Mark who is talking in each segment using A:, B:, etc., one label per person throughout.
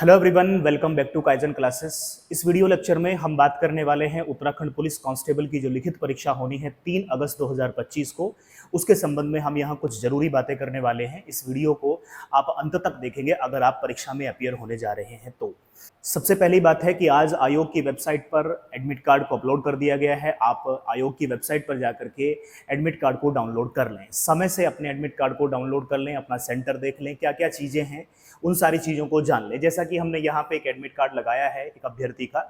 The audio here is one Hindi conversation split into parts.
A: Hello everyone, welcome back to Kaizen classes. इस वीडियो लेक्चर में हम बात करने वाले हैं उत्तराखंड पुलिस कांस्टेबल की जो लिखित परीक्षा होनी है 3 अगस्त 2025 को, उसके संबंध में हम यहाँ कुछ जरूरी बातें करने वाले हैं। इस वीडियो को आप अंत तक देखेंगे अगर आप परीक्षा में अपीयर होने जा रहे हैं तो। सबसे पहली बात है कि आज आयोग की वेबसाइट पर एडमिट कार्ड को अपलोड कर दिया गया है। आप आयोग की वेबसाइट पर जाकर के एडमिट कार्ड को डाउनलोड कर लें, समय से अपने एडमिट कार्ड को डाउनलोड कर लें, अपना सेंटर देख लें, क्या क्या चीज़ें हैं उन सारी चीज़ों को जान लें। जैसा कि हमने यहाँ पे एक एडमिट कार्ड लगाया है एक अभ्यर्थी का,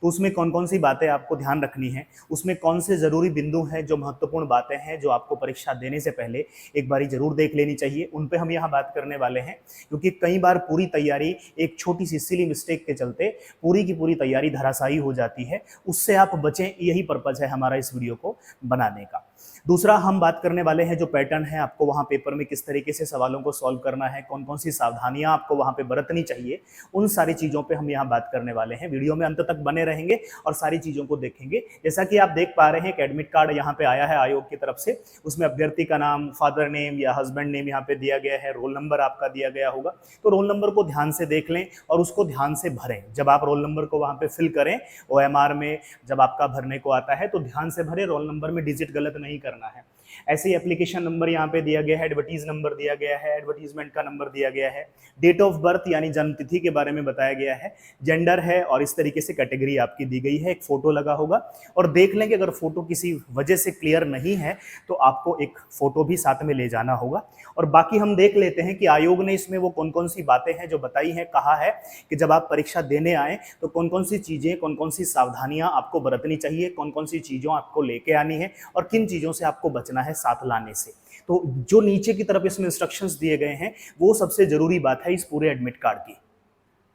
A: तो उसमें कौन कौन सी बातें आपको ध्यान रखनी है, उसमें कौन से ज़रूरी बिंदु हैं, जो महत्वपूर्ण बातें हैं जो आपको परीक्षा देने से पहले एक बारी जरूर देख लेनी चाहिए, उन पे हम यहाँ बात करने वाले हैं। क्योंकि कई बार पूरी तैयारी एक छोटी सी सिली मिस्टेक के चलते पूरी की पूरी तैयारी धराशायी हो जाती है। उससे आप बचें, यही पर्पज़ है हमारा इस वीडियो को बनाने का। दूसरा, हम बात करने वाले हैं जो पैटर्न है, आपको वहाँ पेपर में किस तरीके से सवालों को सॉल्व करना है, कौन कौन सी सावधानियां आपको वहाँ पे बरतनी चाहिए, उन सारी चीज़ों पे हम यहाँ बात करने वाले हैं। वीडियो में अंत तक बने रहेंगे और सारी चीज़ों को देखेंगे। जैसा कि आप देख पा रहे हैं कि एडमिट कार्ड यहाँ पे आया है आयोग की तरफ से, उसमें अभ्यर्थी का नाम, फादर नेम या हस्बैंड नेम यहाँ पे दिया गया है, रोल नंबर आपका दिया गया होगा। तो रोल नंबर को ध्यान से देख लें और उसको ध्यान से भरें। जब आप रोल नंबर को वहाँ पे फिल करें OMR में, जब आपका भरने को आता है तो ध्यान से भरें, रोल नंबर में डिजिट गलत नहीं करना है। ऐसे ही एप्लीकेशन नंबर यहाँ पे दिया गया है, एडवर्टीज नंबर दिया गया है, एडवर्टीजमेंट का नंबर दिया गया है, डेट ऑफ बर्थ यानी जन्म तिथि के बारे में बताया गया है, जेंडर है और इस तरीके से कैटेगरी आपकी दी गई है। एक फोटो लगा होगा और देख लें कि अगर फोटो किसी वजह से क्लियर नहीं है तो आपको एक फोटो भी साथ में ले जाना होगा। और बाकी हम देख लेते हैं कि आयोग ने इसमें वो कौन कौन सी बातें हैं जो बताई हैं, कहा है कि जब आप परीक्षा देने आए तो कौन कौन सी चीज़ें, कौन कौन सी सावधानियां आपको बरतनी चाहिए, कौन कौन सी चीज़ों आपको लेके आनी है और किन चीज़ों से आपको बचना है साथ लाने से। तो जो नीचे की तरफ इसमें इंस्ट्रक्शंस दिए गए हैं वो सबसे जरूरी बात है इस पूरे एडमिट कार्ड की।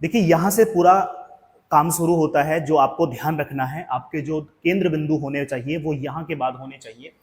A: देखिए, यहां से पूरा काम शुरू होता है। जो आपको ध्यान रखना है, आपके जो केंद्र बिंदु होने चाहिए वो यहां के बाद होने चाहिए।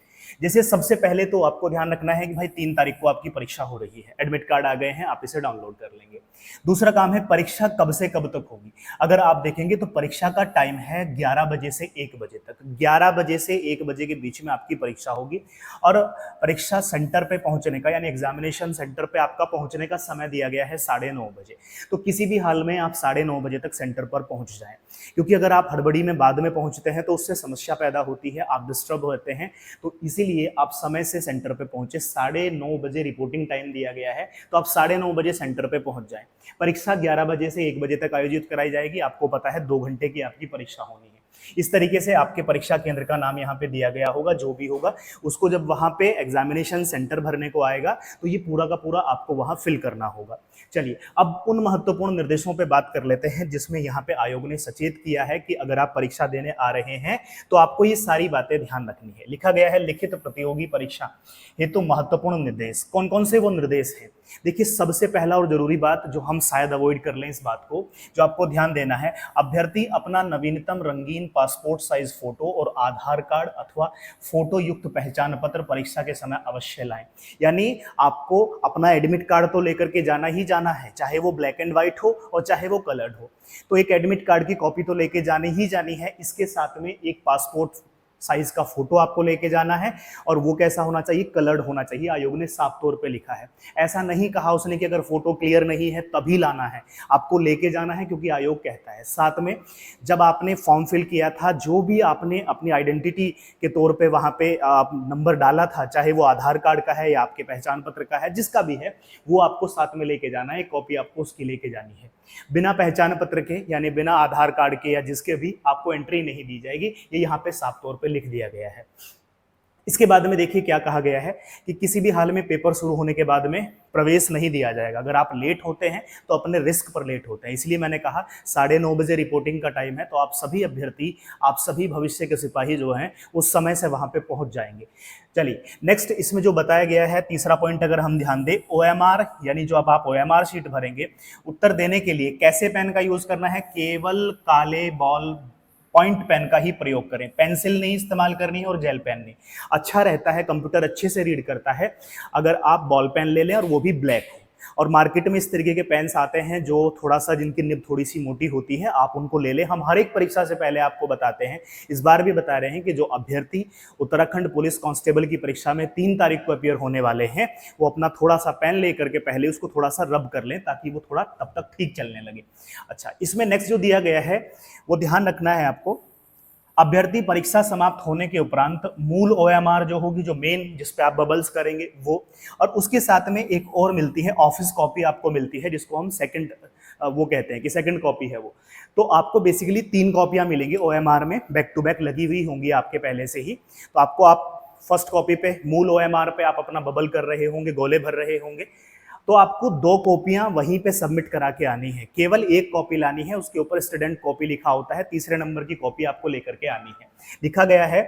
A: जैसे सबसे पहले तो आपको ध्यान रखना है कि भाई 3 तारीख को आपकी परीक्षा हो रही है, एडमिट कार्ड आ गए हैं, आप इसे डाउनलोड कर लेंगे। दूसरा काम है परीक्षा कब से कब तक होगी। अगर आप देखेंगे तो परीक्षा का टाइम है 11 बजे से 1 बजे तक। 11 बजे से 1 बजे के बीच में आपकी परीक्षा होगी और परीक्षा सेंटर पे पहुंचने का यानी एग्जामिनेशन सेंटर पे आपका पहुंचने का समय दिया गया है 9:30 बजे। तो किसी भी हाल में आप 9:30 बजे तक सेंटर पर पहुंच जाएं, क्योंकि अगर आप हड़बड़ी में बाद में पहुंचते हैं तो उससे समस्या पैदा होती है, आप डिस्टर्ब होते हैं। तो इसीलिए आप समय से सेंटर पे पहुंचे। 9:30 बजे रिपोर्टिंग टाइम दिया गया है, तो आप 9:30 बजे सेंटर पे पहुंच जाएं। परीक्षा 11 बजे से 1 बजे तक आयोजित कराई जाएगी। आपको पता है 2 घंटे की आपकी परीक्षा होनी है। इस तरीके से आपके परीक्षा केंद्र का नाम यहाँ पे दिया गया होगा, जो भी होगा उसको जब वहां पे एग्जामिनेशन सेंटर भरने को आएगा तो ये पूरा का पूरा आपको वहां फिल करना होगा। चलिए, अब उन महत्वपूर्ण निर्देशों पे बात कर लेते हैं जिसमें यहाँ पे आयोग ने सचेत किया है कि अगर आप परीक्षा देने आ रहे हैं तो आपको ये सारी बातें ध्यान रखनी है। लिखा गया है लिखित प्रतियोगी परीक्षा हेतु महत्वपूर्ण निर्देश। कौन कौन से वो निर्देश है? देखिए, सबसे पहला और जरूरी बात जो हम शायद अवॉइड कर लें इस बात को, जो आपको ध्यान देना है, अभ्यर्थी अपना नवीनतम रंगीन पासपोर्ट साइज फोटो और आधार कार्ड अथवा फोटो युक्त पहचान पत्र परीक्षा के समय अवश्य लाएं। यानी आपको अपना एडमिट कार्ड तो लेकर के जाना ही जाना है, चाहे वो ब्लैक एंड व्हाइट हो और चाहे वो कलर्ड हो। तो एक एडमिट कार्ड की कॉपी तो लेके जानी ही जानी है। इसके साथ में एक पासपोर्ट साइज का फोटो आपको लेके जाना है और वो कैसा होना चाहिए? कलर्ड होना चाहिए। आयोग ने साफ तौर पे लिखा है, ऐसा नहीं कहा उसने कि अगर फोटो क्लियर नहीं है तभी लाना है, आपको लेके जाना है क्योंकि आयोग कहता है। साथ में जब आपने फॉर्म फिल किया था, जो भी आपने अपनी आइडेंटिटी के तौर पे वहां पे नंबर डाला था, चाहे वो आधार कार्ड का है या आपके पहचान पत्र का है, जिसका भी है, वो आपको साथ में लेके जाना है। कॉपी आपको उसकी लेके जानी है। बिना पहचान पत्र के यानी बिना आधार कार्ड के या जिसके भी आपको एंट्री नहीं दी जाएगी, ये यहाँ पे साफ तौर पे लिख दिया गया है। इसके बाद में देखिए क्या कहा गया है कि किसी भी हाल में पेपर शुरू होने के बाद में प्रवेश नहीं दिया जाएगा। अगर आप लेट होते हैं तो अपने रिस्क पर लेट होते हैं, इसलिए मैंने कहा 9:30 बजे रिपोर्टिंग का टाइम है, तो आप सभी अभ्यर्थी, आप सभी भविष्य के सिपाही जो हैं उस समय से वहां पे पहुंच जाएंगे। चलिए, नेक्स्ट इसमें जो बताया गया है तीसरा पॉइंट अगर हम ध्यान दें, OMR यानी जो अब आप OMR शीट भरेंगे, उत्तर देने के लिए कैसे पेन का यूज करना है? केवल काले बॉल पॉइंट पेन का ही प्रयोग करें, पेंसिल नहीं इस्तेमाल करनी है और जेल पेन नहीं। अच्छा रहता है, कंप्यूटर अच्छे से रीड करता है अगर आप बॉल पेन ले लें और वो भी ब्लैक हो। और मार्केट में इस तरीके के पेन्स आते हैं जो थोड़ा सा, जिनकी निब थोड़ी सी मोटी होती है, आप उनको ले लें। हम हर एक परीक्षा से पहले आपको बताते हैं, इस बार भी बता रहे हैं कि जो अभ्यर्थी उत्तराखंड पुलिस कांस्टेबल की परीक्षा में 3 तारीख को अपीयर होने वाले हैं, वो अपना थोड़ा सा पेन लेकर के पहले उसको थोड़ा सा रब कर लें ताकि वो थोड़ा तब तक ठीक चलने लगे। अच्छा, इसमें नेक्स्ट जो दिया गया है वो ध्यान रखना है आपको। अभ्यर्थी परीक्षा समाप्त होने के उपरांत मूल ओएमआर जो होगी, जो मेन जिस पे आप बबल्स करेंगे वो, और उसके साथ में एक और मिलती है ऑफिस कॉपी आपको मिलती है, जिसको हम सेकंड वो कहते हैं कि सेकंड कॉपी है वो। तो आपको बेसिकली 3 कॉपियां मिलेंगी ओएमआर में, बैक टू बैक लगी हुई होंगी आपके पहले से ही। तो आपको, आप फर्स्ट कॉपी पे मूल ओएमआर पे आप अपना बबल कर रहे होंगे, गोले भर रहे होंगे, तो आपको 2 कॉपियां वहीं पे सबमिट करा के आनी है। केवल 1 कॉपी लानी है, उसके ऊपर स्टूडेंट कॉपी लिखा होता है, तीसरे नंबर की कॉपी आपको लेकर के आनी है। लिखा गया है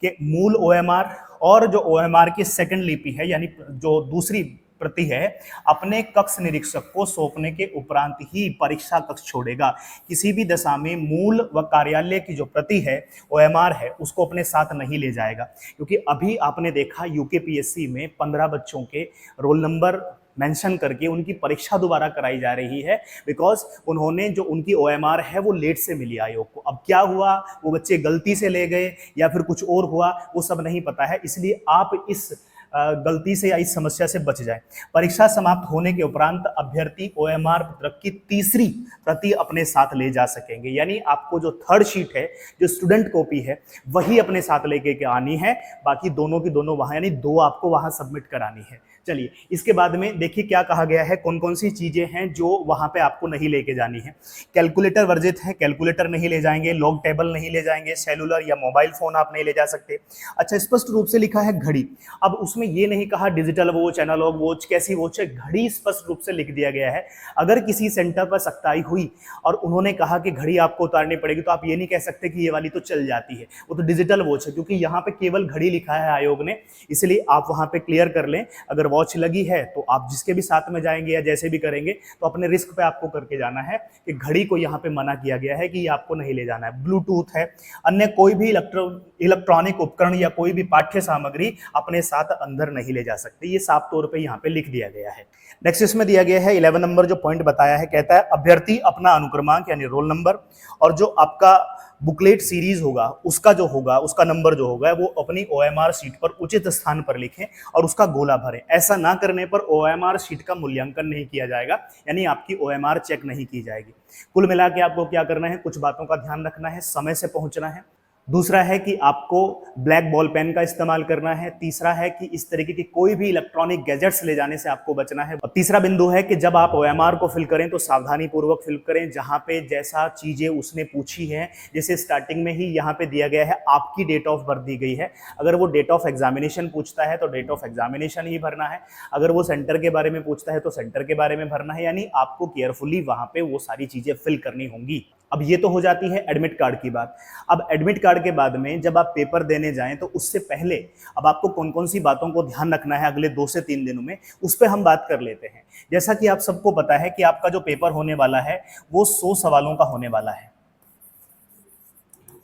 A: कि मूल ओएमआर और जो ओएमआर की सेकंड लिपि है, यानी जो दूसरी प्रति है, अपने कक्ष निरीक्षक को सौंपने के उपरांत ही परीक्षा कक्ष छोड़ेगा। किसी भी दशा में मूल व कार्यालय की जो प्रति है, ओएमआर है, उसको अपने साथ नहीं ले जाएगा। क्योंकि अभी आपने देखा यूकेपीएससी में 15 बच्चों के रोल नंबर मेंशन करके उनकी परीक्षा दोबारा कराई जा रही है, बिकॉज उन्होंने जो उनकी ओएमआर है वो लेट से मिली आयोग को। अब क्या हुआ, वो बच्चे गलती से ले गए या फिर कुछ और हुआ, वो सब नहीं पता है। इसलिए आप इस गलती से या इस समस्या से बच जाए। परीक्षा समाप्त होने के उपरांत अभ्यर्थी ओएमआर पत्रक की तीसरी प्रति अपने साथ ले जा सकेंगे। यानी आपको जो थर्ड शीट है, जो स्टूडेंट कॉपी है, वही अपने साथ लेके के आनी है। बाकी दोनों की दोनों वहां, यानी 2 आपको वहां सबमिट करानी है। चलिए, इसके बाद में देखिए क्या कहा गया है, कौन कौन सी चीजें हैं जो वहां पे आपको नहीं लेके जानी है। कैलकुलेटर वर्जित है, कैलकुलेटर नहीं ले जाएंगे, लॉग टेबल नहीं ले जाएंगे, सेलुलर या मोबाइल फोन आप नहीं ले जा सकते। अच्छा, स्पष्ट रूप से लिखा है घड़ी। अब उसमें ये नहीं कहा डिजिटल वॉच, एनालॉग वॉच, कैसी वॉच है, घड़ी स्पष्ट रूप से लिख दिया गया है। अगर किसी सेंटर पर सख्ताई हुई और उन्होंने कहा कि घड़ी आपको उतारनी पड़ेगी, तो आप ये नहीं कह सकते कि ये वाली तो चल जाती है, वो तो डिजिटल वॉच है, क्योंकि यहाँ पे केवल घड़ी लिखा है आयोग ने। इसलिए आप वहां पे क्लियर कर लें, अगर वॉच लगी है तो आप जिसके भी साथ में जाएंगे या जैसे भी करेंगे, तो अपने रिस्क पे आपको करके जाना है कि घड़ी को यहाँ पे मना किया गया है कि ये आपको नहीं ले जाना है। ब्लूटूथ है, अन्य कोई भी इलेक्ट्रॉनिक उपकरण या कोई भी पाठ्य सामग्री अपने साथ अंदर नहीं ले जा सकते। ये साफ तौर पे यहाँ पे लिख दिया गया है। नेक्स्ट इसमें दिया गया है 11 नंबर जो पॉइंट बताया है, कहता है अभ्यर्थी अपना अनुक्रमांक यानी रोल नंबर और जो आपका बुकलेट सीरीज होगा, उसका जो होगा, उसका नंबर जो होगा, वो अपनी ओएमआर शीट पर उचित स्थान पर लिखें और उसका गोला भरें। ऐसा ना करने पर ओएमआर शीट का मूल्यांकन नहीं किया जाएगा, यानी आपकी ओएमआर चेक नहीं की जाएगी। कुल मिला के आपको क्या करना है, कुछ बातों का ध्यान रखना है, समय से पहुंचना है। दूसरा है कि आपको ब्लैक बॉल पेन का इस्तेमाल करना है। तीसरा है कि इस तरीके की कोई भी इलेक्ट्रॉनिक गैजेट्स ले जाने से आपको बचना है। और तीसरा बिंदु है कि जब आप ओएमआर को फिल करें तो सावधानी पूर्वक फिल करें, जहां पे जैसा चीजें उसने पूछी है, जैसे स्टार्टिंग में ही यहाँ पे दिया गया है आपकी डेट ऑफ बर्थ दी गई है, अगर वो डेट ऑफ एग्जामिनेशन पूछता है तो डेट ऑफ एग्जामिनेशन ही भरना है, अगर वो सेंटर के बारे में पूछता है तो सेंटर के बारे में भरना है, यानी आपको केयरफुली वहां पे वो सारी चीजें फिल करनी होंगी। अब ये तो हो जाती है एडमिट कार्ड की बात। अब एडमिट कार्ड के बाद में जब आप पेपर देने जाएं तो उससे पहले अब आपको कौन कौन सी बातों को ध्यान रखना है अगले 2 से 3 दिनों में, उस पर हम बात कर लेते हैं। जैसा कि आप सबको पता है कि आपका जो पेपर होने वाला है वो 100 सवालों का होने वाला है।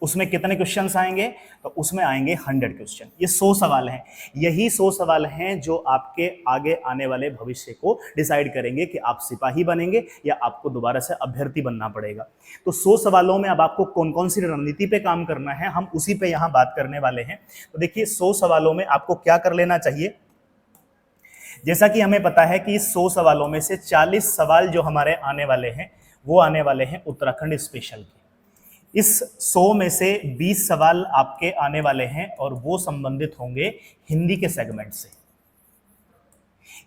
A: उसमें कितने क्वेश्चंस आएंगे, तो उसमें आएंगे 100 क्वेश्चन। ये 100 सवाल हैं, यही 100 सवाल हैं जो आपके आगे आने वाले भविष्य को डिसाइड करेंगे कि आप सिपाही बनेंगे या आपको दोबारा से अभ्यर्थी बनना पड़ेगा। तो 100 सवालों में अब आपको कौन कौन सी रणनीति पे काम करना है, हम उसी पे यहाँ बात करने वाले हैं। तो देखिए, 100 सवालों में आपको क्या कर लेना चाहिए। जैसा कि हमें पता है कि 100 सवालों में से 40 सवाल जो हमारे आने वाले हैं वो आने वाले हैं उत्तराखंड स्पेशल के। इस 100 में से 20 सवाल आपके आने वाले हैं और वो संबंधित होंगे हिंदी के सेगमेंट से।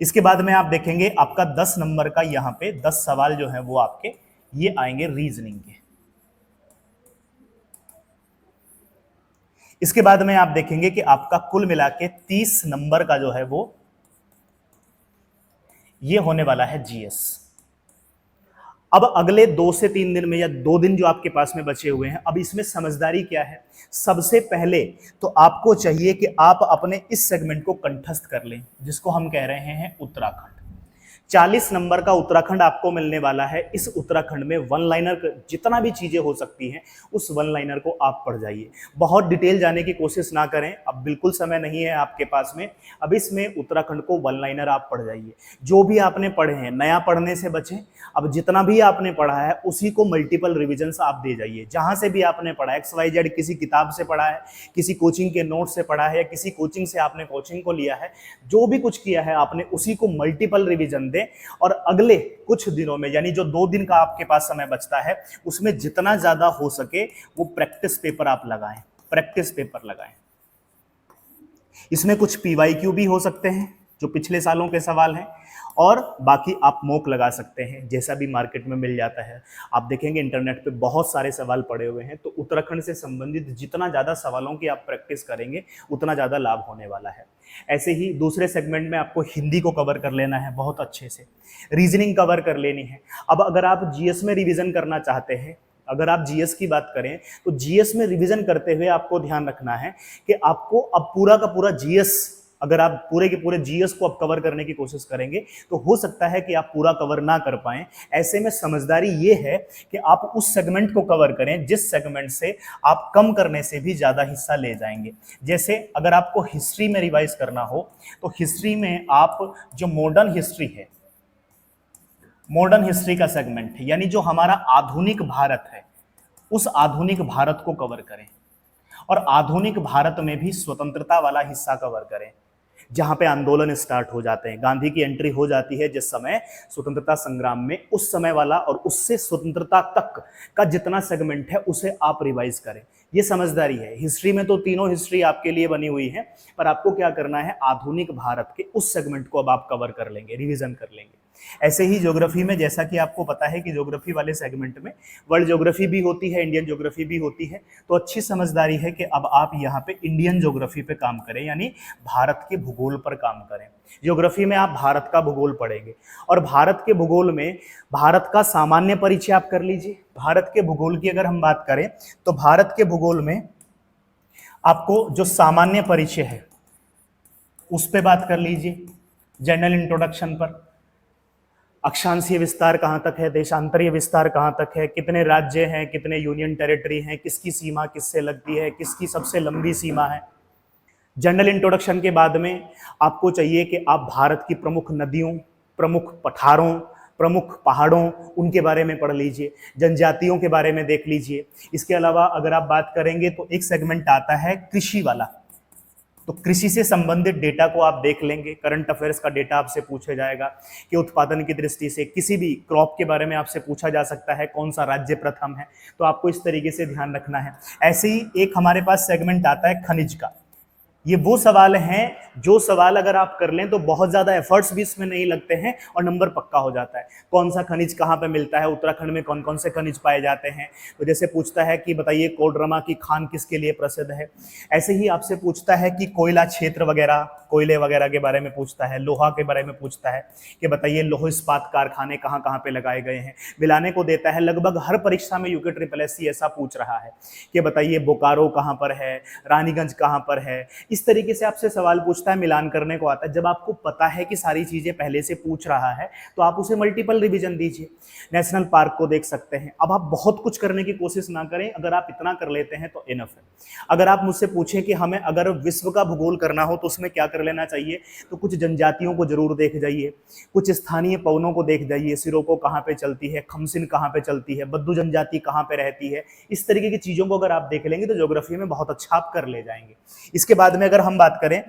A: इसके बाद में आप देखेंगे आपका 10 नंबर का यहाँ पे 10 सवाल जो हैं वो आपके ये आएंगे रीजनिंग के। इसके बाद में आप देखेंगे कि आपका कुल मिला के 30 नंबर का जो है वो ये होने वाला है जीएस। अब अगले 2 से 3 दिन में या 2 दिन जो आपके पास में बचे हुए हैं, अब इसमें समझदारी क्या है। सबसे पहले तो आपको चाहिए कि आप अपने इस सेगमेंट को कंठस्थ कर लें, जिसको हम कह रहे हैं उत्तराखंड। 40 नंबर का उत्तराखंड आपको मिलने वाला है। इस उत्तराखंड में वन लाइनर जितना भी चीजें हो सकती हैं उस वन लाइनर को आप पढ़ जाइए। बहुत डिटेल जाने की कोशिश ना करें, अब बिल्कुल समय नहीं है आपके पास में। अब इसमें उत्तराखंड को वन लाइनर आप पढ़ जाइए। जो भी आपने पढ़े हैं नया पढ़ने से बचें। अब जितना भी आपने पढ़ा है उसी को मल्टीपल रिविजन्स आप दे जाइए। जहां से भी आपने पढ़ा XYZ, किसी किताब से पढ़ा है, किसी कोचिंग के नोट से पढ़ा है या किसी कोचिंग से आपने कोचिंग को लिया है, जो भी कुछ किया है आपने उसी को मल्टीपल रिविजन दें। और अगले कुछ दिनों में, यानी जो 2 दिन का आपके पास समय बचता है, उसमें जितना ज्यादा हो सके वो प्रैक्टिस पेपर आप लगाएं, प्रैक्टिस पेपर लगाएं। इसमें कुछ PYQ भी हो सकते हैं जो पिछले सालों के सवाल हैं, और बाकी आप मॉक लगा सकते हैं जैसा भी मार्केट में मिल जाता है। आप देखेंगे इंटरनेट पे बहुत सारे सवाल पड़े हुए हैं, तो उत्तराखंड से संबंधित जितना ज़्यादा सवालों की आप प्रैक्टिस करेंगे उतना ज़्यादा लाभ होने वाला है। ऐसे ही दूसरे सेगमेंट में आपको हिंदी को कवर कर लेना है बहुत अच्छे से, रीजनिंग कवर कर लेनी है। अब अगर आप GS में रिविजन करना चाहते हैं, अगर आप GS की बात करें तो GS में रिवीजन करते हुए आपको ध्यान रखना है कि आपको अब पूरा का पूरा GS, अगर आप पूरे के पूरे GS को अब कवर करने की कोशिश करेंगे तो हो सकता है कि आप पूरा कवर ना कर पाएं। ऐसे में समझदारी ये है कि आप उस सेगमेंट को कवर करें जिस सेगमेंट से आप कम करने से भी ज़्यादा हिस्सा ले जाएंगे। जैसे अगर आपको हिस्ट्री में रिवाइज करना हो तो हिस्ट्री में आप जो मॉडर्न हिस्ट्री है, मॉडर्न हिस्ट्री का सेगमेंट है, यानी जो हमारा आधुनिक भारत है, उस आधुनिक भारत को कवर करें। और आधुनिक भारत में भी स्वतंत्रता वाला हिस्सा कवर करें, जहां पे आंदोलन स्टार्ट हो जाते हैं, गांधी की एंट्री हो जाती है जिस समय स्वतंत्रता संग्राम में, उस समय वाला और उससे स्वतंत्रता तक का जितना सेगमेंट है उसे आप रिवाइज करें। ये समझदारी है। हिस्ट्री में तो तीनों हिस्ट्री आपके लिए बनी हुई है, पर आपको क्या करना है, आधुनिक भारत के उस सेगमेंट को अब आप कवर कर लेंगे, रिवीजन कर लेंगे। ऐसे ही ज्योग्राफी में, जैसा कि आपको पता है कि ज्योग्राफी वाले सेगमेंट में वर्ल्ड ज्योग्राफी भी होती है, इंडियन ज्योग्राफी भी होती है, तो अच्छी समझदारी है कि अब आप यहाँ पे इंडियन ज्योग्राफी पे काम करें, यानी भारत के भूगोल पर काम करें। ज्योग्राफी में आप भारत का भूगोल पढ़ेंगे और भारत के भूगोल में भारत का सामान्य परिचय आप कर लीजिए। भारत के भूगोल की अगर हम बात करें तो भारत के भूगोल में आपको जो सामान्य परिचय है उस पे बात कर लीजिए, जनरल इंट्रोडक्शन पर। अक्षांशीय विस्तार कहाँ तक है, देशांतरीय विस्तार कहाँ तक है, कितने राज्य हैं, कितने यूनियन टेरिटरी हैं, किसकी सीमा किससे लगती है, किसकी सबसे लंबी सीमा है। जनरल इंट्रोडक्शन के बाद में आपको चाहिए कि आप भारत की प्रमुख नदियों, प्रमुख पठारों, प्रमुख पहाड़ों, उनके बारे में पढ़ लीजिए, जनजातियों के बारे में देख लीजिए। इसके अलावा अगर आप बात करेंगे तो एक सेगमेंट आता है कृषि वाला, तो कृषि से संबंधित डेटा को आप देख लेंगे। करंट अफेयर्स का डेटा आपसे पूछा जाएगा कि उत्पादन की दृष्टि से किसी भी क्रॉप के बारे में आपसे पूछा जा सकता है, कौन सा राज्य प्रथम है, तो आपको इस तरीके से ध्यान रखना है। ऐसे ही एक हमारे पास सेगमेंट आता है खनिज का। ये वो सवाल हैं जो सवाल अगर आप कर लें तो बहुत ज़्यादा एफर्ट्स भी इसमें नहीं लगते हैं और नंबर पक्का हो जाता है। कौन सा खनिज कहाँ पे मिलता है, उत्तराखंड में कौन कौन से खनिज पाए जाते हैं। तो जैसे पूछता है कि बताइए कोडरमा की खान किसके लिए प्रसिद्ध है। ऐसे ही आपसे पूछता है कि कोयला क्षेत्र वगैरह, कोयले वगैरह के बारे में पूछता है, लोहा के बारे में पूछता है कि बताइए लौह इस्पात कारखाने कहाँ कहाँ पे लगाए गए हैं, मिलाने को देता है। लगभग हर परीक्षा में यूके SSS ऐसा पूछ रहा है कि बताइए बोकारो कहाँ पर है, रानीगंज कहाँ पर है। इस तरीके से आपसे सवाल पूछता है, मिलान करने को आता है। जब आपको पता है कि सारी चीजें पहले से पूछ रहा है तो आप उसे मल्टीपल रिवीजन दीजिए। नेशनल पार्क को देख सकते हैं। अब आप बहुत कुछ करने की कोशिश ना करें, अगर आप इतना कर लेते हैं तो इनफ है। अगर आप मुझसे पूछें कि हमें अगर विश्व का भूगोल करना हो तो उसमें क्या कर लेना चाहिए, तो कुछ जनजातियों को जरूर देख जाइए, कुछ स्थानीय पवनों को देख जाइए, सिरोको कहाँ पे चलती है, खमसिन कहाँ पे चलती है, बद्दू जनजाति कहाँ पे रहती है। इस तरीके की चीजों को अगर आप देख लेंगे तो ज्योग्राफी में बहुत अच्छा आप कर ले जाएंगे। इसके बाद में अगर हम बात करें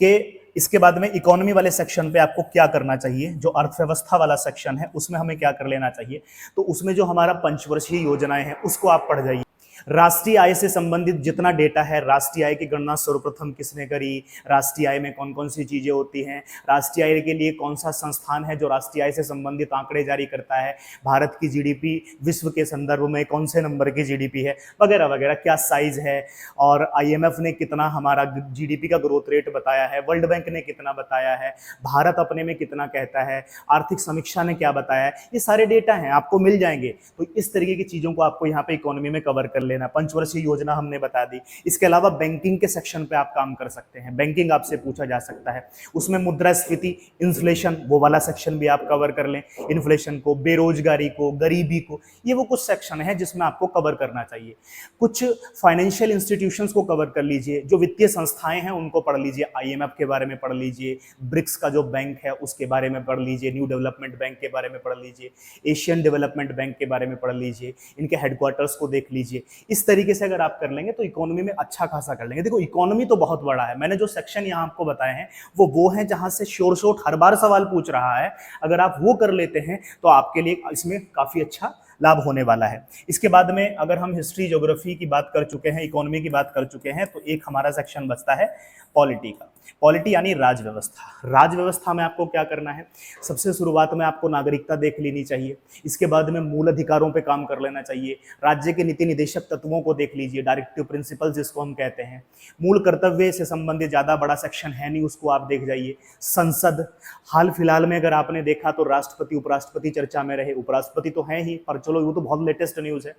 A: कि इसके बाद में इकोनॉमी वाले सेक्शन पे आपको क्या करना चाहिए, जो अर्थव्यवस्था वाला सेक्शन है उसमें हमें क्या कर लेना चाहिए, तो उसमें जो हमारा पंचवर्षीय योजनाएं हैं उसको आप पढ़ जाइए। राष्ट्रीय आय से संबंधित जितना डेटा है, राष्ट्रीय आय की गणना सर्वप्रथम किसने करी, राष्ट्रीय आय में कौन कौन सी चीजें होती हैं, राष्ट्रीय आय के लिए कौन सा संस्थान है जो राष्ट्रीय आय से संबंधित आंकड़े जारी करता है, भारत की जीडीपी विश्व के संदर्भ में कौन से नंबर की जीडीपी है, वगैरह वगैरह, क्या साइज है, और IMF ने कितना हमारा जीडीपी का ग्रोथ रेट बताया है, वर्ल्ड बैंक ने कितना बताया है, भारत अपने में कितना कहता है, आर्थिक समीक्षा ने क्या बताया है, ये सारे डेटा हैं आपको मिल जाएंगे। तो इस तरीके की चीजों को आपको यहाँ पे इकोनॉमी में कवर कर लेना, पंचवर्षीय योजना हमने बता दी। इसके अलावा बैंकिंग के सेक्शन पे आप काम कर सकते हैं, बैंकिंग आपसे पूछा जा सकता है, उसमें मुद्रास्फीति, इन्फ्लेशन, वो वाला सेक्शन भी आप कवर कर लें, इन्फ्लेशन को, बेरोजगारी को, गरीबी को, ये वो कुछ सेक्शन है जिसमें आपको कवर करना चाहिए। कुछ फाइनेंशियल इंस्टीट्यूशंस को कवर कर लीजिए, जो वित्तीय संस्थाएं हैं उनको पढ़ लीजिए, आईएमएफ के बारे में पढ़ लीजिए, ब्रिक्स का जो बैंक है उसके बारे में पढ़ लीजिए, न्यू डेवलपमेंट बैंक के बारे में पढ़ लीजिए, एशियन डेवलपमेंट बैंक के बारे में पढ़ लीजिए, इनके हेडक्वार्टर्स को देख लीजिए। इस तरीके से अगर आप कर लेंगे तो इकोनॉमी में अच्छा खासा कर लेंगे। देखो इकोनॉमी तो बहुत बड़ा है, मैंने जो सेक्शन यहाँ आपको बताए हैं वो है जहां से श्योर शॉट हर बार सवाल पूछ रहा है। अगर आप वो कर लेते हैं तो आपके लिए इसमें काफी अच्छा लाभ होने वाला है। इसके बाद में अगर हम हिस्ट्री, ज्योग्राफी की बात कर चुके हैं, इकोनॉमी की बात कर चुके हैं, तो एक हमारा सेक्शन बचता है पॉलिटी का। पॉलिटी यानी राजव्यवस्था। राजव्यवस्था में आपको क्या करना है, सबसे शुरुआत में आपको नागरिकता देख लेनी चाहिए, इसके बाद में मूल अधिकारों पे काम कर लेना चाहिए, राज्य के नीति निदेशक तत्वों को देख लीजिए, डायरेक्टिव प्रिंसिपल जिसको हम कहते हैं, मूल कर्तव्य से संबंधित ज़्यादा बड़ा सेक्शन है नहीं, उसको आप देख जाइए। संसद, हाल फिलहाल में अगर आपने देखा तो राष्ट्रपति उपराष्ट्रपति चर्चा में रहे, उपराष्ट्रपति तो है ही पर चलो वो तो बहुत लेटेस्ट न्यूज़ है,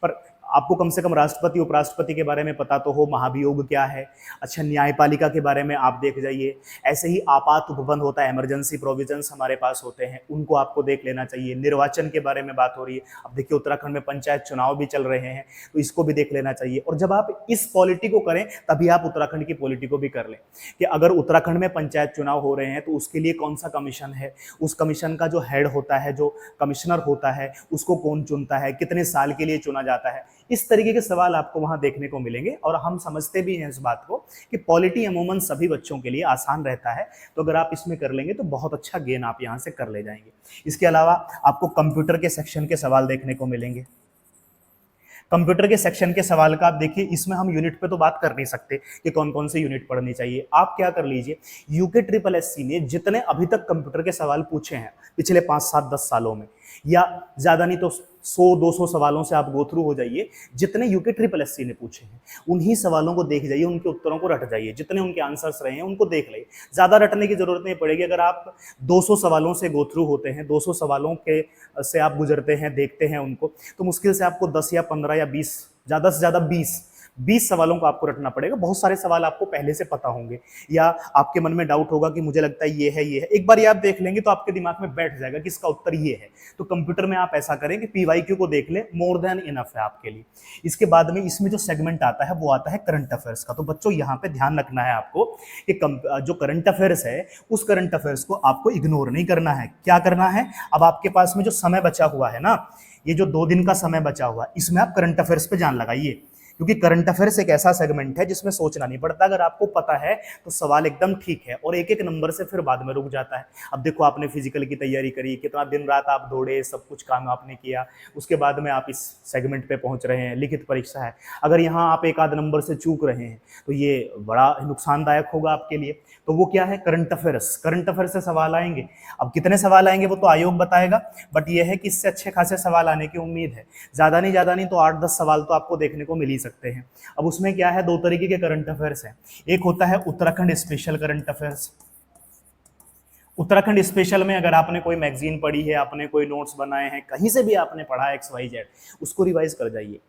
A: पर आपको कम से कम राष्ट्रपति उपराष्ट्रपति के बारे में पता तो हो, महाभियोग क्या है। अच्छा, न्यायपालिका के बारे में आप देख जाइए। ऐसे ही आपात उपबंध होता है, इमरजेंसी प्रोविजंस हमारे पास होते हैं, उनको आपको देख लेना चाहिए। निर्वाचन के बारे में बात हो रही है, अब देखिए उत्तराखंड में पंचायत चुनाव भी चल रहे हैं तो इसको भी देख लेना चाहिए। और जब आप इस पॉलिटी को करें तभी आप उत्तराखंड की पॉलिटी को भी कर लें कि अगर उत्तराखंड में पंचायत चुनाव हो रहे हैं तो उसके लिए कौन सा कमीशन है, उस कमीशन का जो हेड होता है, जो कमिश्नर होता है, उसको कौन चुनता है, कितने साल के लिए चुना जाता है। इस तरीके के सवाल आपको वहां देखने को मिलेंगे। और हम समझते भी हैं इस बात को कि पॉलिटी अमूमन सभी बच्चों के लिए आसान रहता है, तो अगर आप इसमें कर लेंगे तो बहुत अच्छा गेन आप यहां से कर ले जाएंगे। इसके अलावा आपको कंप्यूटर के सेक्शन के सवाल देखने को मिलेंगे। कंप्यूटर के सेक्शन के सवाल का आप देखिए, इसमें हम यूनिट पे तो बात कर नहीं सकते कि कौन कौन से यूनिट पढ़नी चाहिए। आप क्या कर लीजिए, यूके ट्रिपल एससी ने जितने अभी तक कंप्यूटर के सवाल पूछे हैं पिछले 5, 7, 10 सालों में, या ज्यादा नहीं तो 100-200 सवालों से आप गो थ्रू हो जाइए, जितने यूके ट्रिपल एससी ने पूछे हैं उन्हीं सवालों को देख जाइए, उनके उत्तरों को रट जाइए, जितने उनके आंसर्स रहे हैं उनको देख लें। ज्यादा रटने की जरूरत नहीं पड़ेगी। अगर आप 200 सवालों से गो थ्रू होते हैं, 200 सवालों के से आप गुजरते हैं, देखते हैं उनको, तो मुश्किल से आपको 10 या 15 या 20, ज्यादा से ज्यादा 20 सवालों को आपको रटना पड़ेगा। बहुत सारे सवाल आपको पहले से पता होंगे, या आपके मन में डाउट होगा कि मुझे लगता है ये है, ये है, एक बार ये आप देख लेंगे तो आपके दिमाग में बैठ जाएगा कि इसका उत्तर ये है। तो कंप्यूटर में आप ऐसा करें कि पीवाईक्यू को देख ले, मोर देन इनफ है आपके लिए। इसके बाद में इसमें जो सेगमेंट आता है वो आता है करंट अफेयर्स का। तो बच्चों यहाँ पे ध्यान रखना है आपको कि जो करंट अफेयर्स है उस करंट अफेयर्स को आपको इग्नोर नहीं करना है। क्या करना है, अब आपके पास में जो समय बचा हुआ है ना, ये जो 2 दिन का समय बचा हुआ है, इसमें आप करंट अफेयर्स पे जान लगाइए, क्योंकि करंट अफेयर्स एक ऐसा सेगमेंट है जिसमें सोचना नहीं पड़ता। अगर आपको पता है तो सवाल एकदम ठीक है, और एक एक नंबर से फिर बाद में रुक जाता है। अब देखो, आपने फिजिकल की तैयारी करी, कितना दिन रात आप दौड़े, सब कुछ काम आपने किया, उसके बाद में आप इस सेगमेंट पे पहुंच रहे हैं, लिखित परीक्षा है। अगर यहाँ आप एक आध नंबर से चूक रहे हैं तो ये बड़ा नुकसानदायक होगा आपके लिए। तो वो क्या है, करंट अफेयर्स। करंट अफेयर्स से सवाल आएंगे। अब कितने सवाल आएंगे वो तो आयोग बताएगा, बट ये है कि इससे अच्छे खासे सवाल आने की उम्मीद है। ज्यादा नहीं तो 8-10 सवाल तो आपको देखने को मिल ही सकते हैं। अब उसमें क्या है, 2 तरीके के करंट अफेयर्स हैं। एक होता है Uttarakhand special current affairs. Uttarakhand special में अगर आपने कोई मैगजीन पढ़ी है, आपने कोई नोट्स बनाए हैं, कहीं से भी आपने पढ़ा है XYZ, उसको रिवाइज कर जाइए।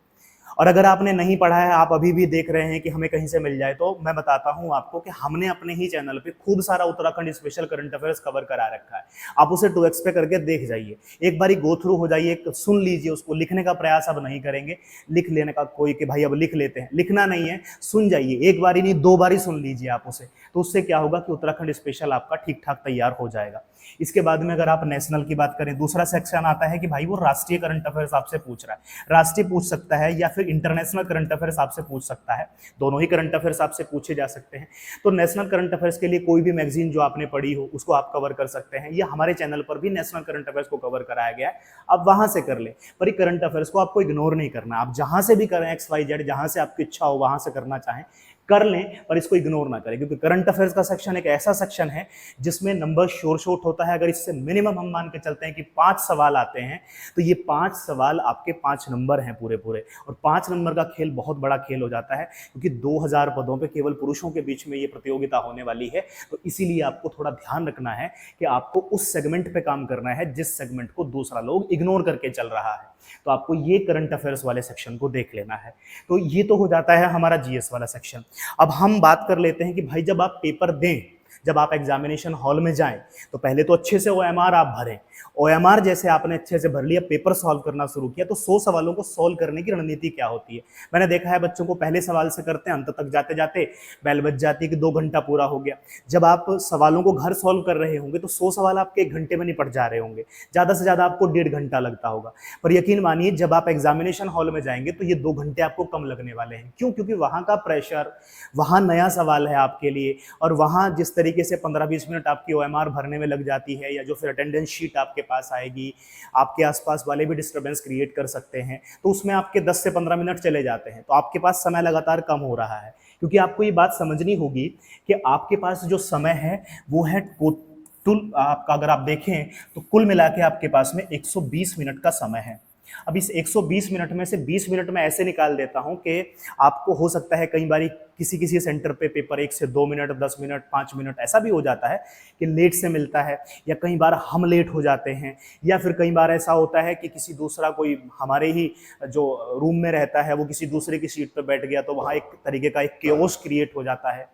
A: और अगर आपने नहीं पढ़ा है, आप अभी भी देख रहे हैं कि हमें कहीं से मिल जाए, तो मैं बताता हूं आपको कि हमने अपने ही चैनल पे खूब सारा Uttarakhand special current affairs cover करा रखा है। आप उसे 2x पे करके देख जाइए, एक बारी गो थ्रू हो जाइए, सुन लीजिए उसको। लिखने का प्रयास अब नहीं करेंगे, लिख लेने का कोई कि भाई अब लिख लेते हैं, लिखना नहीं है, सुन जाइए। एक बारी नहीं, 2 बारी सुन लीजिए आप उसे, तो उससे क्या होगा कि उत्तराखंड स्पेशल आपका ठीक ठाक तैयार हो जाएगा। इसके बाद में अगर आप नेशनल की बात करें, दूसरा सेक्शन आता है कि भाई वो राष्ट्रीय करंट अफेयर्स आपसे पूछ रहा है। राष्ट्रीय पूछ सकता है या फिर इंटरनेशनल करंट अफेयर्स आपसे पूछ सकता है, दोनों ही करंट अफेयर्स आपसे पूछे जा सकते हैं। तो नेशनल करंट अफेयर्स के लिए कोई भी मैगजीन जो आपने पढ़ी हो उसको आप कवर कर सकते हैं, या हमारे चैनल पर भी नेशनल करंट अफेयर्स को कवर कराया गया है, आप वहां से कर ले। पर ये करंट अफेयर्स को आपको इग्नोर नहीं करना, आप जहां से भी करें, XYZ, जहां से आपकी इच्छा हो वहां से करना चाहें कर लें, पर इसको इग्नोर ना करें, क्योंकि करंट अफेयर्स का सेक्शन एक ऐसा सेक्शन है जिसमें नंबर श्योर शॉट होता है। अगर इससे मिनिमम हम मान के चलते हैं कि 5 सवाल आते हैं, तो ये 5 सवाल आपके 5 नंबर हैं पूरे पूरे, और 5 नंबर का खेल बहुत बड़ा खेल हो जाता है, क्योंकि 2000 पदों पे केवल पुरुषों के बीच में ये प्रतियोगिता होने वाली है। तो इसीलिए आपको थोड़ा ध्यान रखना है कि आपको उस सेगमेंट पे काम करना है जिस सेगमेंट को दूसरा लोग इग्नोर करके चल रहा है। तो आपको ये करंट अफेयर्स वाले सेक्शन को देख लेना है। तो ये तो हो जाता है हमारा जीएस वाला सेक्शन। अब हम बात कर लेते हैं कि भाई जब आप पेपर दें, जब आप एग्जामिनेशन हॉल में जाएं, तो पहले तो अच्छे से ओएमआर आप भरें। ओएमआर जैसे आपने अच्छे से भर लिया, पेपर सॉल्व करना शुरू किया, तो 100 सवालों को सॉल्व करने की रणनीति क्या होती है। मैंने देखा है बच्चों को पहले सवाल से करते हैं, अंत तक जाते जाते बेल बज जाती है कि 2 घंटा पूरा हो गया। जब आप सवालों को घर सॉल्व कर रहे होंगे तो 100 सवाल आपके 1 घंटे में निपट जा रहे होंगे, ज़्यादा से ज़्यादा आपको 1.5 घंटा लगता होगा। पर यकीन मानिए जब आप एग्जामिनेशन हॉल में जाएंगे तो ये 2 घंटे आपको कम लगने वाले हैं। क्यों? क्योंकि वहाँ का प्रेशर, वहाँ नया सवाल है आपके लिए, और वहाँ जिस तरीके से 15-20 मिनट आपकी ओएमआर भरने में लग जाती है, या जो फिर अटेंडेंस शीट आपके पास आएगी, आपके आसपास वाले भी डिस्टर्बेंस क्रिएट कर सकते हैं, तो उसमें आपके 10 से 15 मिनट चले जाते हैं। तो आपके पास समय लगातार कम हो रहा है, क्योंकि आपको ये बात समझनी होगी कि आपके पास जो समय है वो है टोटल, आपका अगर आप देखें तो कुल मिला के आपके पास में 120 मिनट का समय है। अब इस 120 मिनट में से 20 मिनट में ऐसे निकाल देता हूं कि आपको हो सकता है कई बार किसी किसी सेंटर पे पेपर 1 से 2 मिनट, 10 मिनट, 5 मिनट ऐसा भी हो जाता है कि लेट से मिलता है, या कई बार हम लेट हो जाते हैं, या फिर कई बार ऐसा होता है कि किसी दूसरा कोई हमारे ही जो रूम में रहता है वो किसी दूसरे की सीट पर बैठ गया, तो वहाँ एक तरीके का एक केओस क्रिएट हो जाता है।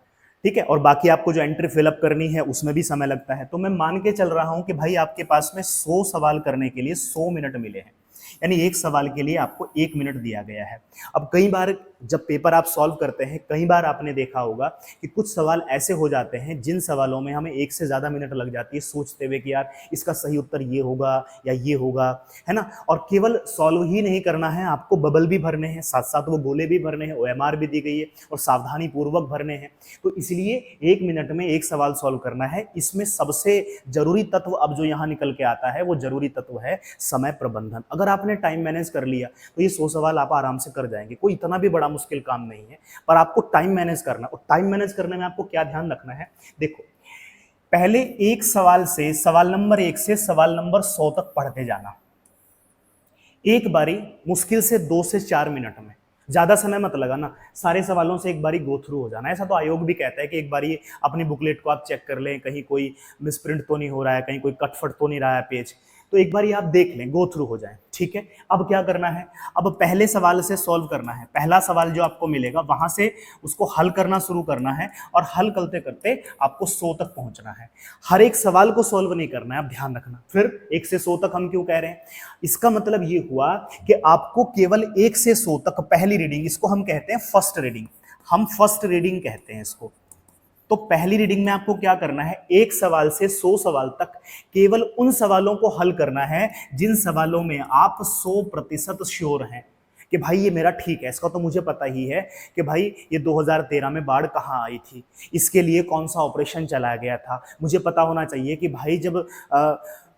A: ठीक है, और बाकी आपको जो एंट्री फिलअप करनी है उसमें भी समय लगता है। तो मैं मान के चल रहा हूं कि भाई आपके पास में 100 सवाल करने के लिए 100 मिनट मिले हैं, यानी एक सवाल के लिए आपको 1 मिनट दिया गया है। अब कई बार जब पेपर आप सॉल्व करते हैं, कई बार आपने देखा होगा कि कुछ सवाल ऐसे हो जाते हैं जिन सवालों में हमें 1 से ज़्यादा मिनट लग जाती है सोचते हुए कि यार इसका सही उत्तर ये होगा या ये होगा, है ना। और केवल सॉल्व ही नहीं करना है, आपको बबल भी भरने हैं, साथ साथ वो गोले भी भरने हैं, ओएमआर भी दी गई है और सावधानी पूर्वक भरने हैं। तो इसलिए 1 मिनट में एक सवाल सॉल्व करना है। इसमें सबसे जरूरी तत्व अब जो यहाँ निकल के आता है वो जरूरी तत्व है समय प्रबंधन। अगर आपने टाइम मैनेज कर लिया तो ये 100 सवाल आप आराम से कर जाएंगे, कोई इतना भी बड़ा मुश्किल काम नहीं है। पर आपको टाइम मैनेज करना, और टाइम मैनेज करने में आपको क्या ध्यान रखना है, देखो पहले एक सवाल से, सवाल नंबर 1 से सवाल नंबर 100 तक पढ़ते जाना, एक बारी मुश्किल से 2 से 4 मिनट में, ज्यादा समय मत लगाना, सारे सवालों से एक बारी गो थ्रू हो जाना। ऐसा तो आयोग भी कहता है कि एक बारी अपनी बुकलेट को आप चेक कर लें, कहीं कोई मिसप्रिंट तो नहीं हो रहा है, कहीं कोई कटफट तो नहीं रहा है पेज, तो एक बारी आप देख लें, गो थ्रू हो जाए। ठीक है, अब क्या करना है, अब पहले सवाल से सॉल्व करना है। पहला सवाल जो आपको मिलेगा वहां से उसको हल करना शुरू करना है, और हल करते करते आपको 100 तक पहुंचना है। हर एक सवाल को सॉल्व नहीं करना है, आप ध्यान रखना। फिर 1 से 100 तक हम क्यों कह रहे हैं, इसका मतलब ये हुआ कि आपको केवल 1 से 100 तक पहली रीडिंग, इसको हम कहते हैं फर्स्ट रीडिंग, हम फर्स्ट रीडिंग कहते हैं इसको। तो पहली रीडिंग में आपको क्या करना है, एक सवाल से 100 सवाल तक केवल उन सवालों को हल करना है जिन सवालों में आप 100% श्योर हैं कि भाई ये मेरा ठीक है। इसका तो मुझे पता ही है कि भाई ये 2013 में बाढ़ कहाँ आई थी, इसके लिए कौन सा ऑपरेशन चलाया गया था। मुझे पता होना चाहिए कि भाई जब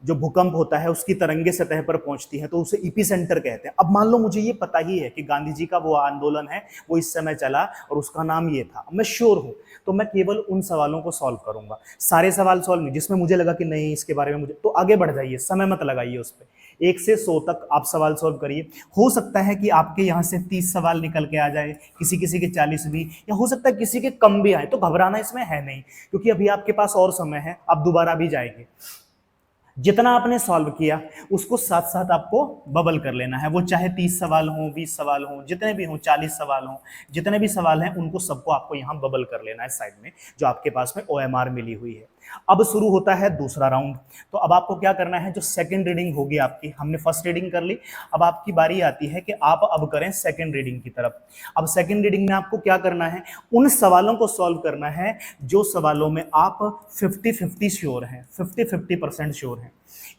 A: जो भूकंप होता है उसकी तरंगे सतह पर पहुंचती है तो उसे इपी सेंटर कहते हैं। अब मान लो मुझे ये पता ही है कि गांधी जी का वो आंदोलन है वो इस समय चला और उसका नाम ये था, मैं श्योर हूं, तो मैं केवल उन सवालों को सॉल्व करूंगा। सारे सवाल सॉल्व नहीं, जिसमें मुझे लगा कि नहीं इसके बारे में मुझे, तो आगे बढ़ जाइए, समय मत लगाइए उस पर। 1 से 100 तक आप सवाल सॉल्व करिए। हो सकता है कि आपके यहाँ से 30 सवाल निकल के आ जाए, किसी किसी के 40 भी, या हो सकता है किसी के कम भी आए, तो घबराना इसमें है नहीं, क्योंकि अभी आपके पास और समय है, आप दोबारा भी जाएंगे। जितना आपने सॉल्व किया उसको साथ साथ आपको बबल कर लेना है, वो चाहे 30 सवाल हो, 20 सवाल हो, जितने भी हो, 40 सवाल हो, जितने भी सवाल हैं उनको सबको आपको यहाँ बबल कर लेना है साइड में, जो आपके पास में ओएमआर मिली हुई है। अब शुरू होता है दूसरा राउंड। तो अब आपको क्या करना है, जो सेकंड रीडिंग होगी आपकी, हमने फर्स्ट रीडिंग कर ली, अब आपकी बारी आती है कि आप अब करें सेकंड रीडिंग की तरफ। अब सेकंड रीडिंग में आपको क्या करना है, उन सवालों को सॉल्व करना है जो सवालों में आप 50-50 श्योर हैं, 50-50% श्योर हैं।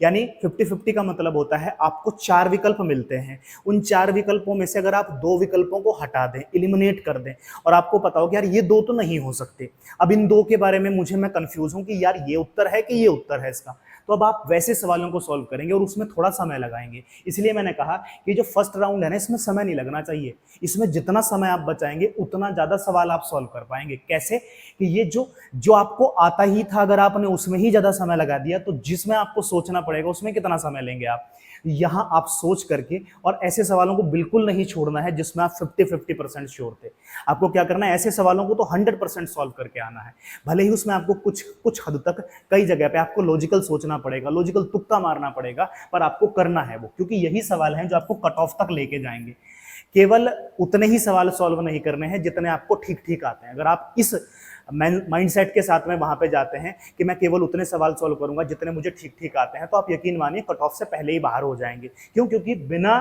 A: यानी 50-50 का मतलब होता है आपको 4 विकल्प मिलते हैं, उन 4 विकल्पों में से अगर आप 2 विकल्पों को हटा दें, एलिमिनेट कर दें, और आपको पता हो कि यार ये 2 तो नहीं हो सकते, अब इन 2 के बारे में मैं कंफ्यूज हूं कि यार ये उत्तर है कि ये उत्तर है इसका, तो अब आप वैसे सवालों को सॉल्व करेंगे और उसमें थोड़ा समय लगाएंगे। इसलिए मैंने कहा कि जो फर्स्ट राउंड है ना, इसमें समय नहीं लगना चाहिए, इसमें जितना समय आप बचाएंगे उतना ज्यादा सवाल आप सॉल्व कर पाएंगे। कैसे कि ये जो जो आपको आता ही था, अगर आपने उसमें ही ज्यादा समय लगा दिया तो जिसमें आपको सोचना पड़ेगा उसमें कितना समय लेंगे आप। यहां आप सोच करके, और ऐसे सवालों को बिल्कुल नहीं छोड़ना है जिसमें आप 50-50% श्योर थे। आपको क्या करना है, ऐसे सवालों को तो 100% सॉल्व करके आना है। भले ही उसमें आपको कुछ कुछ हद तक कई जगह पे आपको लॉजिकल सोचना पड़ेगा, लॉजिकल तुक्का मारना पड़ेगा, पर आपको करना है वो, क्योंकि यही सवाल हैं जो आपको कट ऑफ तक लेके जाएंगे। केवल उतने ही सवाल सॉल्व नहीं करने हैं जितने आपको ठीक ठीक आते हैं। अगर आप इस माइंडसेट के साथ में वहां पे जाते हैं कि मैं केवल उतने सवाल सॉल्व करूंगा जितने मुझे ठीक ठीक आते हैं, तो आप यकीन मानिए कट ऑफ से पहले ही बाहर हो जाएंगे। क्यों? क्योंकि बिना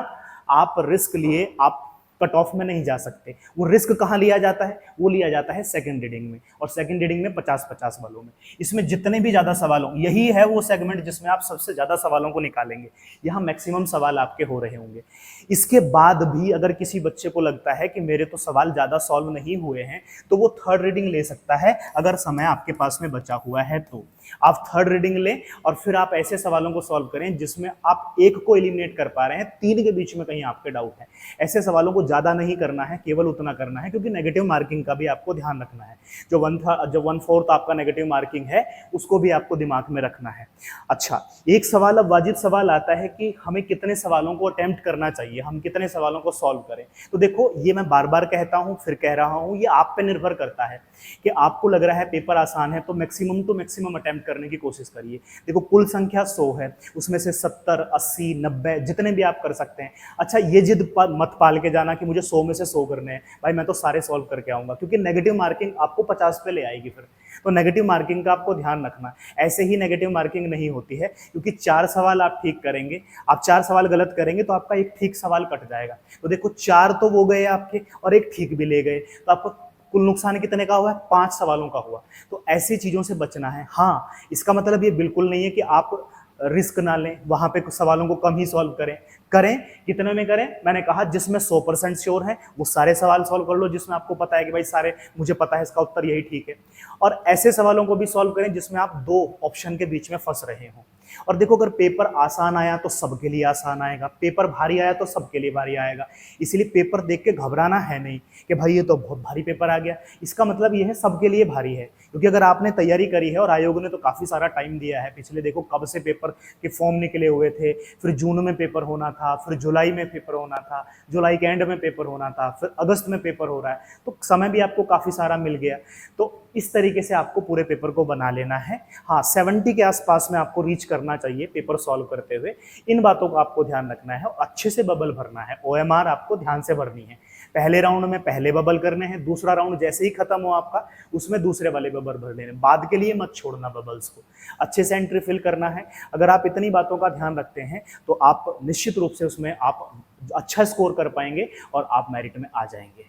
A: आप रिस्क लिए आप कट ऑफ में नहीं जा सकते। वो रिस्क कहाँ लिया जाता है? वो लिया जाता है सेकंड रीडिंग में, और सेकंड रीडिंग में 50-50 वालों में। इसमें जितने भी ज्यादा सवाल हों, यही है वो सेगमेंट जिसमें आप सबसे ज्यादा सवालों को निकालेंगे। यहाँ मैक्सिमम सवाल आपके हो रहे होंगे। इसके बाद भी अगर किसी बच्चे को लगता है कि मेरे तो सवाल ज्यादा सॉल्व नहीं हुए हैं, तो वो थर्ड रीडिंग ले सकता है, अगर समय आपके पास में बचा हुआ है तो। आप थर्ड रीडिंग लें और फिर आप ऐसे सवालों को सॉल्व करें जिसमें आप एक को एलिमिनेट कर पा रहे हैं, तीन के बीच में कहीं आपके डाउट है। ऐसे सवालों को ज्यादा नहीं करना है, केवल उतना करना है, क्योंकि नेगेटिव मार्किंग का भी आपको ध्यान रखना है। जो 1/4 आपका नेगेटिव मार्किंग है उसको भी आपको दिमाग में रखना है। अच्छा, एक सवाल अब वाजिब सवाल आता है कि हमें कितने सवालों को अटेम्प्ट करना चाहिए, हम कितने सवालों को सॉल्व करें। तो देखो, ये मैं बार बार कहता हूं, फिर कह रहा हूं, ये आप पे निर्भर करता है कि आपको लग रहा है पेपर आसान है तो मैक्सिमम अटेम्प्ट करने की कोशिश करिए। देखो, कुल संख्या 100 है, उसमें से 70, 80, 90 जितने भी आप कर सकते हैं। अच्छा, ये जिद मत पाल के जाना कि मुझे 100 में से 100 करने हैं, भाई मैं तो सारे सॉल्व करके आऊंगा, क्योंकि नेगेटिव मार्किंग आपको 50 पे ले आएगी फिर। तो नेगेटिव मार्किंग का आपको ध्यान रखना। ऐसे ही नेगेटिव मार्किंग नहीं होती है, क्योंकि 4 सवाल आप ठीक करेंगे, आप 4 सवाल गलत करेंगे तो आपका एक ठीक सवाल कट जाएगा। तो देखो, 4 तो वो गए आपके और एक ठीक भी ले गए, तो आपको कुल नुकसान कितने का हुआ है? 5 सवालों का हुआ। तो ऐसी चीजों से बचना है। हाँ, इसका मतलब ये बिल्कुल नहीं है कि आप रिस्क ना लें, वहां पे कुछ सवालों को कम ही सॉल्व करें। करें, कितने में करें? मैंने कहा जिसमें 100% श्योर है वो सारे सवाल सॉल्व कर लो, जिसमें आपको पता है कि भाई सारे मुझे पता है इसका उत्तर यही ठीक है। और ऐसे सवालों को भी सॉल्व करें जिसमें आप दो ऑप्शन के बीच में फंस रहे हो। और देखो, अगर पेपर आसान आया तो सबके लिए आसान आएगा, पेपर भारी आया तो सबके लिए भारी आएगा। इसलिए पेपर देख के घबराना है नहीं कि भाई ये तो बहुत भारी पेपर आ गया। इसका मतलब ये है सबके लिए भारी है, क्योंकि अगर आपने तैयारी करी है, और आयोग ने तो काफी सारा टाइम दिया है, पिछले देखो कब से पेपर के फॉर्म निकले हुए थे, फिर जून में पेपर होना था, फिर जुलाई में पेपर होना था, जुलाई के एंड में पेपर होना था, फिर अगस्त में पेपर हो रहा है, तो समय भी आपको काफी सारा मिल गया। तो इस तरीके से आपको पूरे पेपर को बना लेना है। हाँ, 70 के आसपास में आपको रीच करना चाहिए पेपर सॉल्व करते हुए। इन बातों को आपको ध्यान रखना है और अच्छे से बबल भरना है। ओएमआर आपको ध्यान से भरनी है। पहले राउंड में पहले बबल करने हैं, दूसरा राउंड जैसे ही खत्म हो आपका उसमें दूसरे वाले बबल भर लेने, बाद के लिए मत छोड़ना बबल्स को। अच्छे से एंट्री फिल करना है। अगर आप इतनी बातों का ध्यान रखते हैं तो आप निश्चित रूप से उसमें आप अच्छा स्कोर कर पाएंगे और आप मेरिट में आ जाएंगे।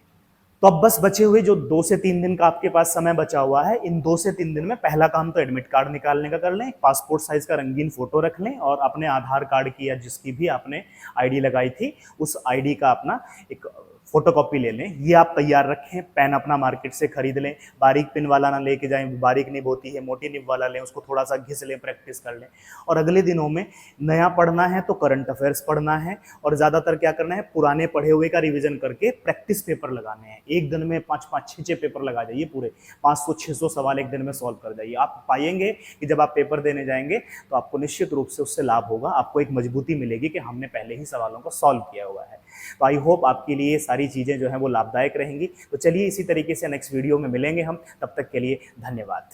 A: तो अब बस बचे हुए जो 2 से 3 दिन का आपके पास समय बचा हुआ है, इन 2 से 3 दिन में पहला काम तो एडमिट कार्ड निकालने का कर लें, पासपोर्ट साइज का रंगीन फोटो रख लें, और अपने आधार कार्ड की या जिसकी भी आपने आईडी लगाई थी उस आईडी का अपना एक फोटोकॉपी ले लें। ये आप तैयार रखें। पेन अपना मार्केट से खरीद लें, बारीक पिन वाला ना लेके जाएं, बारीक निब होती है, मोटी निब वाला लें, उसको थोड़ा सा घिस लें, प्रैक्टिस कर लें। और अगले दिनों में नया पढ़ना है तो करंट अफेयर्स पढ़ना है, और ज़्यादातर क्या करना है, पुराने पढ़े हुए का रिवीजन करके प्रैक्टिस पेपर लगाने हैं। एक दिन में 5-5, 6-6 पेपर लगा जाइए, पूरे 500-600 सवाल एक दिन में सॉल्व कर जाइए। आप पाएंगे कि जब आप पेपर देने जाएंगे तो आपको निश्चित रूप से उससे लाभ होगा, आपको एक मजबूती मिलेगी कि हमने पहले ही सवालों को सॉल्व किया हुआ है। तो आई होप आपके लिए सारी चीज़ें जो हैं वो लाभदायक रहेंगी। तो चलिए, इसी तरीके से नेक्स्ट वीडियो में मिलेंगे हम, तब तक के लिए धन्यवाद।